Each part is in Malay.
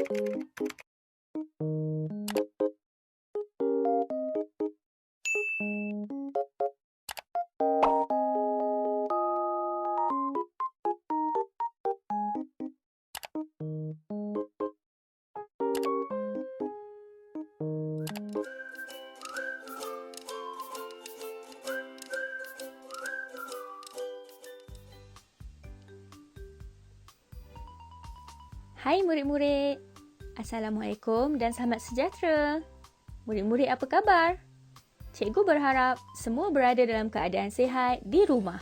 Hai murid-murid, Assalamualaikum dan selamat sejahtera. Murid-murid apa khabar? Cikgu berharap semua berada dalam keadaan sihat di rumah.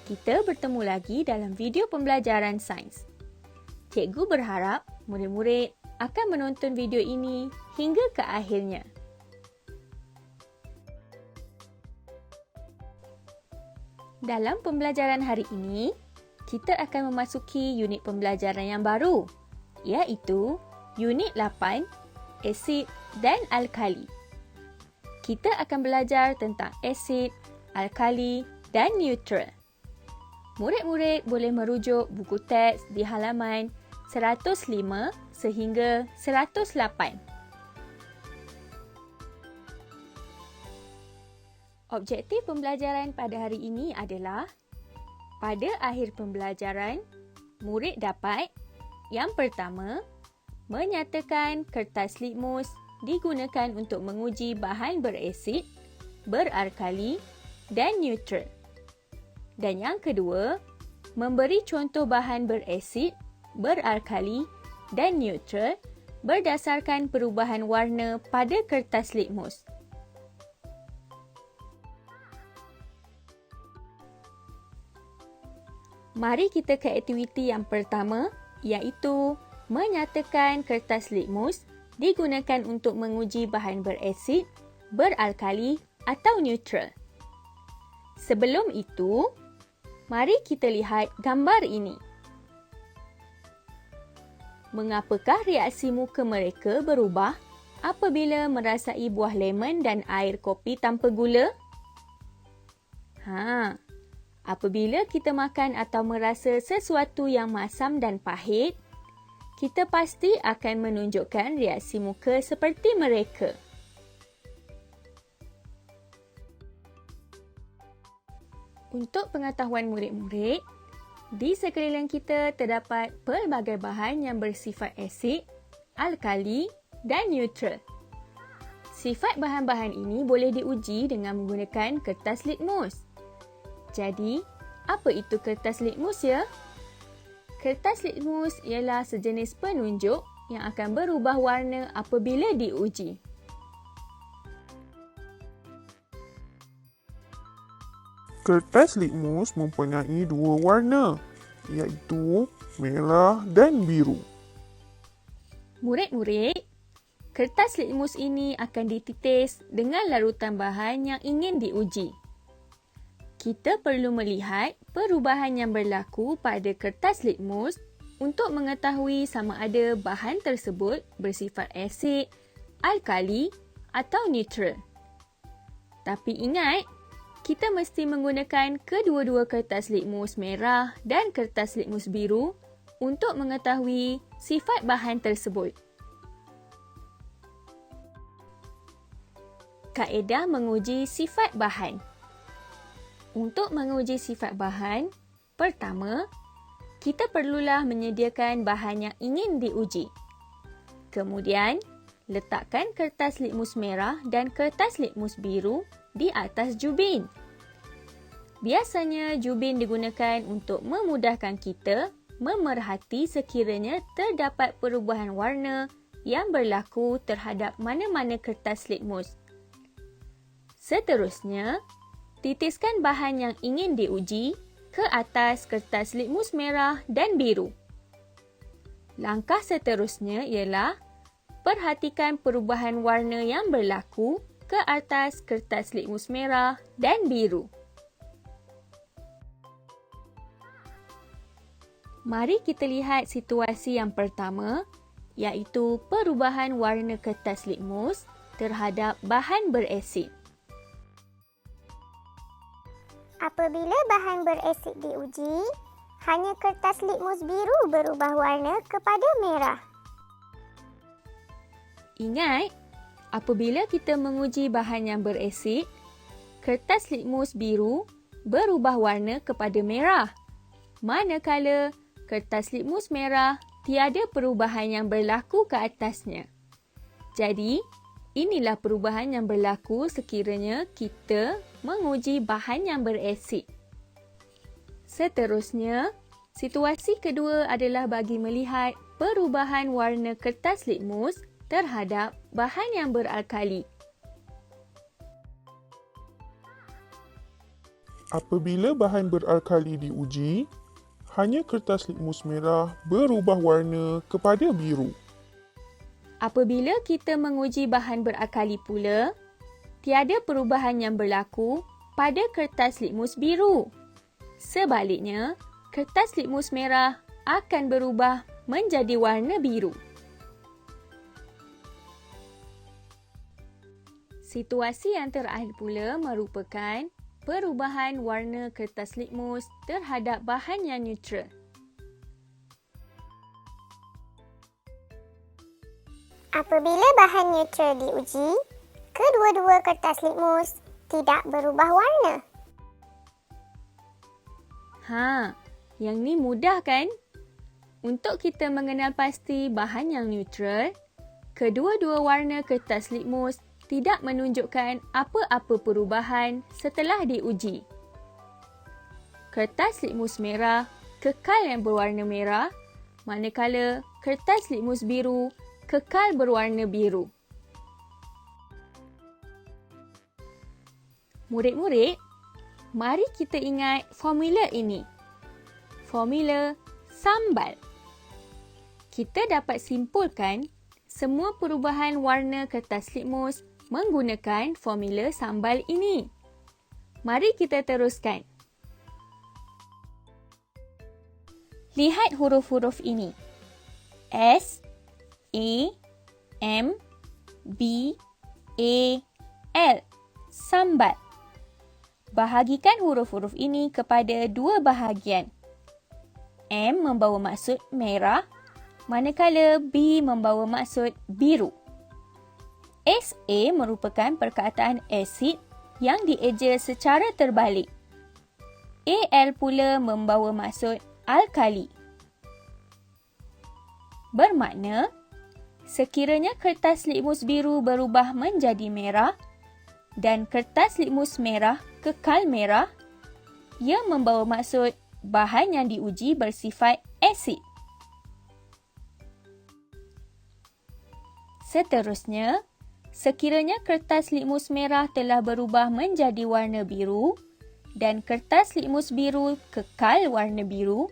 Kita bertemu lagi dalam video pembelajaran sains. Cikgu berharap murid-murid akan menonton video ini hingga ke akhirnya. Dalam pembelajaran hari ini, kita akan memasuki unit pembelajaran yang baru, iaitu unit 8, asid dan alkali. Kita akan belajar tentang asid, alkali dan neutral. Murid-murid boleh merujuk buku teks di halaman 105 sehingga 108. Objektif pembelajaran pada hari ini adalah pada akhir pembelajaran, murid dapat yang pertama, menyatakan kertas litmus digunakan untuk menguji bahan berasid, beralkali dan neutral. Dan yang kedua, memberi contoh bahan berasid, beralkali dan neutral berdasarkan perubahan warna pada kertas litmus. Mari kita ke aktiviti yang pertama, iaitu menyatakan kertas litmus digunakan untuk menguji bahan berasid, beralkali atau neutral. Sebelum itu, mari kita lihat gambar ini. Mengapakah reaksi muka mereka berubah apabila merasai buah lemon dan air kopi tanpa gula? Apabila kita makan atau merasa sesuatu yang masam dan pahit, kita pasti akan menunjukkan reaksi muka seperti mereka. Untuk pengetahuan murid-murid, di sekeliling kita terdapat pelbagai bahan yang bersifat asid, alkali dan neutral. Sifat bahan-bahan ini boleh diuji dengan menggunakan kertas litmus. Jadi, apa itu kertas litmus ya? Kertas litmus ialah sejenis penunjuk yang akan berubah warna apabila diuji. Kertas litmus mempunyai dua warna, iaitu merah dan biru. Murid-murid, kertas litmus ini akan dititis dengan larutan bahan yang ingin diuji. Kita perlu melihat perubahan yang berlaku pada kertas litmus untuk mengetahui sama ada bahan tersebut bersifat asid, alkali atau neutral. Tapi ingat, kita mesti menggunakan kedua-dua kertas litmus merah dan kertas litmus biru untuk mengetahui sifat bahan tersebut. Kaedah menguji sifat bahan. Untuk menguji sifat bahan, pertama, kita perlulah menyediakan bahan yang ingin diuji. Kemudian, letakkan kertas litmus merah dan kertas litmus biru di atas jubin. Biasanya, jubin digunakan untuk memudahkan kita memerhati sekiranya terdapat perubahan warna yang berlaku terhadap mana-mana kertas litmus. Seterusnya, titiskan bahan yang ingin diuji ke atas kertas litmus merah dan biru. Langkah seterusnya ialah perhatikan perubahan warna yang berlaku ke atas kertas litmus merah dan biru. Mari kita lihat situasi yang pertama, iaitu perubahan warna kertas litmus terhadap bahan berasid. Apabila bahan berasid diuji, hanya kertas litmus biru berubah warna kepada merah. Ingat, apabila kita menguji bahan yang berasid, kertas litmus biru berubah warna kepada merah. Manakala kertas litmus merah tiada perubahan yang berlaku ke atasnya. Jadi, inilah perubahan yang berlaku sekiranya kita menguji bahan yang berasid. Seterusnya, situasi kedua adalah bagi melihat perubahan warna kertas litmus terhadap bahan yang beralkali. Apabila bahan beralkali diuji, hanya kertas litmus merah berubah warna kepada biru. Apabila kita menguji bahan beralkali pula, tiada perubahan yang berlaku pada kertas litmus biru. Sebaliknya, kertas litmus merah akan berubah menjadi warna biru. Situasi yang terakhir pula merupakan perubahan warna kertas litmus terhadap bahan yang neutral. Apabila bahan neutral diuji, kedua-dua kertas litmus tidak berubah warna. Yang ni mudah kan? Untuk kita mengenal pasti bahan yang neutral, kedua-dua warna kertas litmus tidak menunjukkan apa-apa perubahan setelah diuji. Kertas litmus merah kekal yang berwarna merah, manakala kertas litmus biru kekal berwarna biru. Murid-murid, mari kita ingat formula ini. Formula sambal. Kita dapat simpulkan semua perubahan warna kertas litmus menggunakan formula sambal ini. Mari kita teruskan. Lihat huruf-huruf ini. S, A, M, B, A, L. Sambal. Bahagikan huruf-huruf ini kepada dua bahagian. M membawa maksud merah, manakala B membawa maksud biru. SA merupakan perkataan asid yang dieja secara terbalik. AL pula membawa maksud alkali. Bermakna, sekiranya kertas litmus biru berubah menjadi merah dan kertas litmus merah kekal merah, ia membawa maksud bahan yang diuji bersifat asid. Seterusnya, sekiranya kertas litmus merah telah berubah menjadi warna biru dan kertas litmus biru kekal warna biru,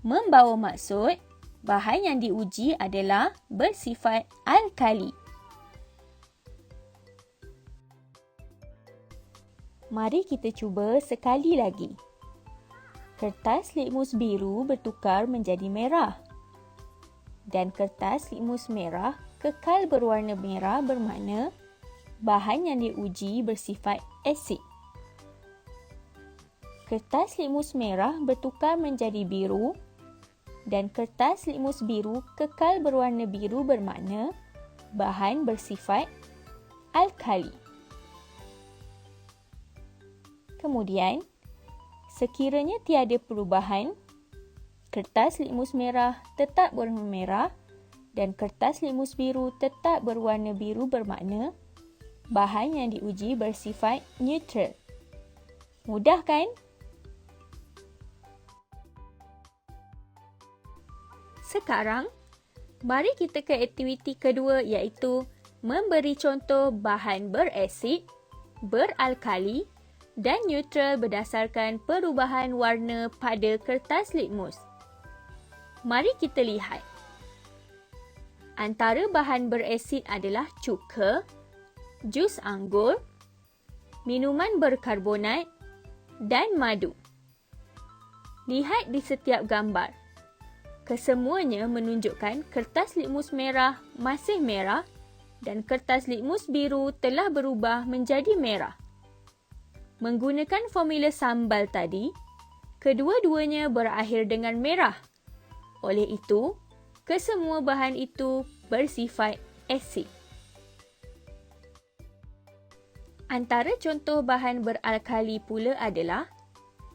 membawa maksud bahan yang diuji adalah bersifat alkali. Mari kita cuba sekali lagi. Kertas litmus biru bertukar menjadi merah dan kertas litmus merah kekal berwarna merah bermakna bahan yang diuji bersifat asid. Kertas litmus merah bertukar menjadi biru dan kertas litmus biru kekal berwarna biru bermakna bahan bersifat alkali. Kemudian, sekiranya tiada perubahan, kertas litmus merah tetap berwarna merah dan kertas litmus biru tetap berwarna biru bermakna bahan yang diuji bersifat neutral. Mudah kan? Sekarang, mari kita ke aktiviti kedua iaitu memberi contoh bahan berasid, beralkali dan neutral berdasarkan perubahan warna pada kertas litmus. Mari kita lihat. Antara bahan berasid adalah cuka, jus anggur, minuman berkarbonat dan madu. Lihat di setiap gambar. Kesemuanya menunjukkan kertas litmus merah masih merah dan kertas litmus biru telah berubah menjadi merah. Menggunakan formula sambal tadi, kedua-duanya berakhir dengan merah. Oleh itu, kesemua bahan itu bersifat asid. Antara contoh bahan beralkali pula adalah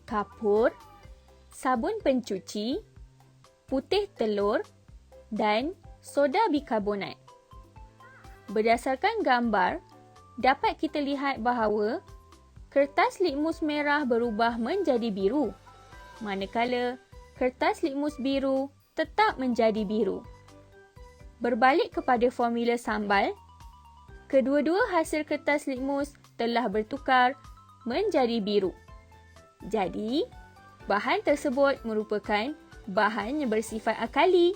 kapur, sabun pencuci, putih telur dan soda bikarbonat. Berdasarkan gambar, dapat kita lihat bahawa kertas litmus merah berubah menjadi biru, manakala kertas litmus biru tetap menjadi biru. Berbalik kepada formula sambal, kedua-dua hasil kertas litmus telah bertukar menjadi biru. Jadi, bahan tersebut merupakan bahan yang bersifat alkali.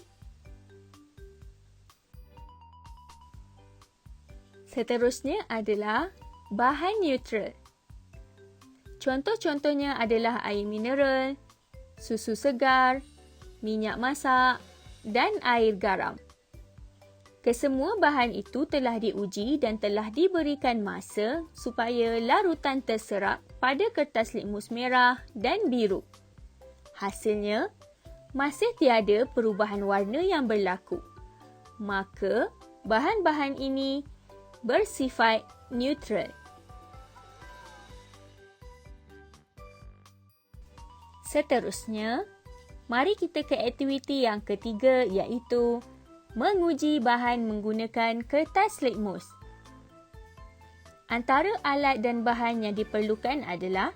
Seterusnya adalah bahan neutral. Contoh-contohnya adalah air mineral, susu segar, minyak masak dan air garam. Kesemua bahan itu telah diuji dan telah diberikan masa supaya larutan terserap pada kertas litmus merah dan biru. Hasilnya, masih tiada perubahan warna yang berlaku. Maka, bahan-bahan ini bersifat neutral. Seterusnya, mari kita ke aktiviti yang ketiga iaitu menguji bahan menggunakan kertas litmus. Antara alat dan bahan yang diperlukan adalah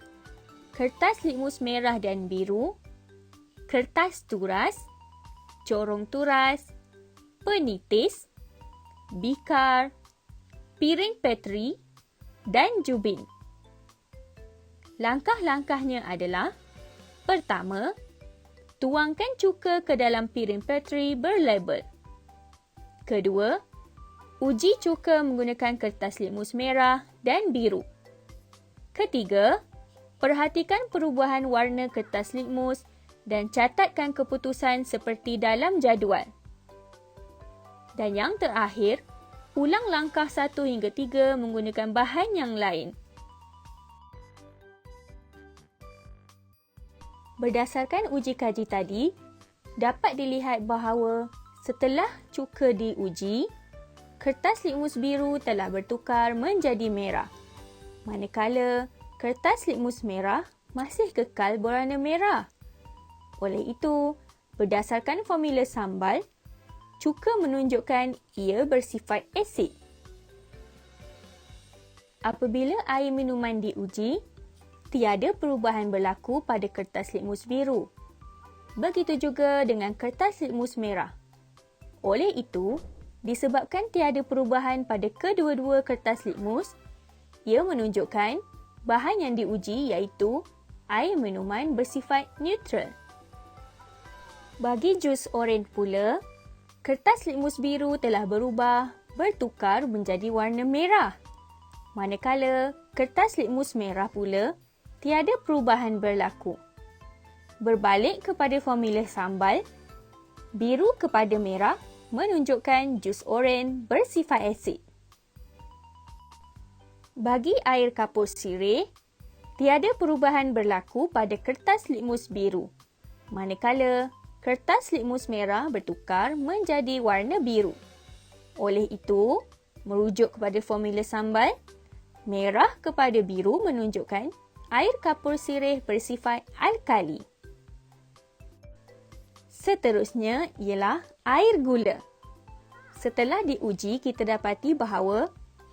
kertas litmus merah dan biru, kertas turas, corong turas, penitis, bikar, piring Petri dan jubin. Langkah-langkahnya adalah: pertama, tuangkan cuka ke dalam piring Petri berlabel. Kedua, uji cuka menggunakan kertas litmus merah dan biru. Ketiga, perhatikan perubahan warna kertas litmus dan catatkan keputusan seperti dalam jadual. Dan yang terakhir, ulang langkah 1 hingga 3 menggunakan bahan yang lain. Berdasarkan uji kaji tadi, dapat dilihat bahawa setelah cuka diuji, kertas litmus biru telah bertukar menjadi merah. Manakala kertas litmus merah masih kekal berwarna merah. Oleh itu, berdasarkan formula sambal, cuka menunjukkan ia bersifat asid. Apabila air minuman diuji, tiada perubahan berlaku pada kertas litmus biru. Begitu juga dengan kertas litmus merah. Oleh itu, disebabkan tiada perubahan pada kedua-dua kertas litmus, ia menunjukkan bahan yang diuji iaitu air minuman bersifat neutral. Bagi jus oren pula, kertas litmus biru telah bertukar menjadi warna merah. Manakala kertas litmus merah pula, tiada perubahan berlaku. Berbalik kepada formula sambal, biru kepada merah menunjukkan jus oren bersifat asid. Bagi air kapur sirih, tiada perubahan berlaku pada kertas litmus biru. Manakala kertas litmus merah bertukar menjadi warna biru. Oleh itu, merujuk kepada formula sambal, merah kepada biru menunjukkan air kapur sirih bersifat alkali. Seterusnya ialah air gula. Setelah diuji, kita dapati bahawa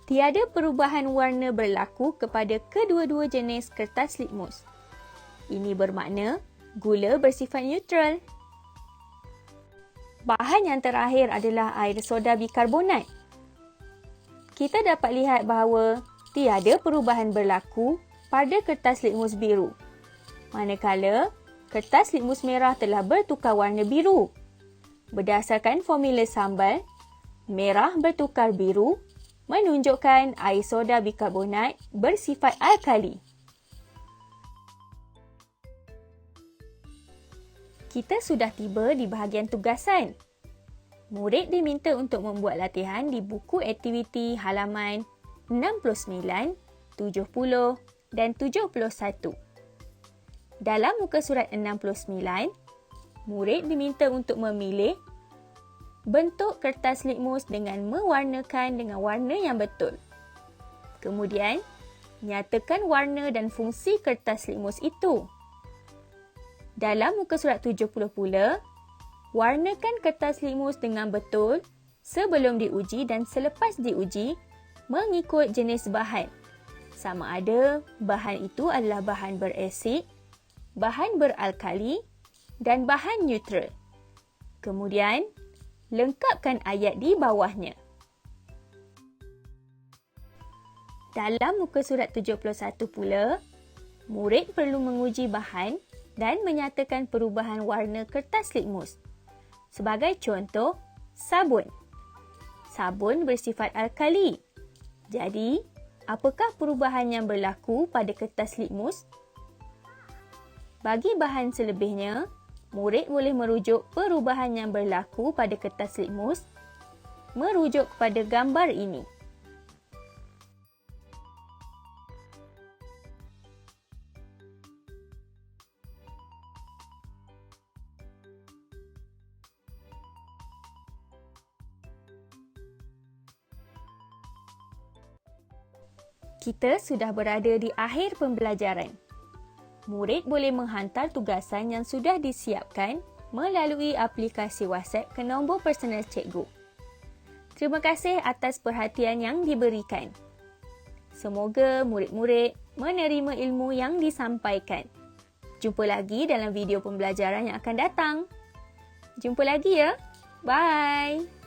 tiada perubahan warna berlaku kepada kedua-dua jenis kertas litmus. Ini bermakna gula bersifat neutral. Bahan yang terakhir adalah air soda bikarbonat. Kita dapat lihat bahawa tiada perubahan berlaku pada kertas litmus biru. Manakala kertas litmus merah telah bertukar warna biru. Berdasarkan formula sambal, merah bertukar biru menunjukkan air soda bikarbonat bersifat alkali. Kita sudah tiba di bahagian tugasan. Murid diminta untuk membuat latihan di buku aktiviti halaman 69, 70 dan 71. Dalam muka surat 69, murid diminta untuk memilih bentuk kertas litmus dengan mewarnakan dengan warna yang betul. Kemudian, Nyatakan warna dan fungsi kertas litmus itu. Dalam muka surat 70 pula, warnakan kertas litmus dengan betul sebelum diuji dan selepas diuji mengikut jenis bahan. Sama ada bahan itu adalah bahan berasid, bahan beralkali dan bahan neutral. Kemudian, lengkapkan ayat di bawahnya. Dalam muka surat 71 pula, murid perlu menguji bahan dan menyatakan perubahan warna kertas litmus. Sebagai contoh, sabun. Sabun bersifat alkali. Jadi, apakah perubahan yang berlaku pada kertas litmus? Bagi bahan selebihnya, murid boleh merujuk perubahan yang berlaku pada kertas litmus merujuk kepada gambar ini. Kita sudah berada di akhir pembelajaran. Murid boleh menghantar tugasan yang sudah disiapkan melalui aplikasi WhatsApp ke nombor personal cikgu. Terima kasih atas perhatian yang diberikan. Semoga murid-murid menerima ilmu yang disampaikan. Jumpa lagi dalam video pembelajaran yang akan datang. Jumpa lagi ya. Bye.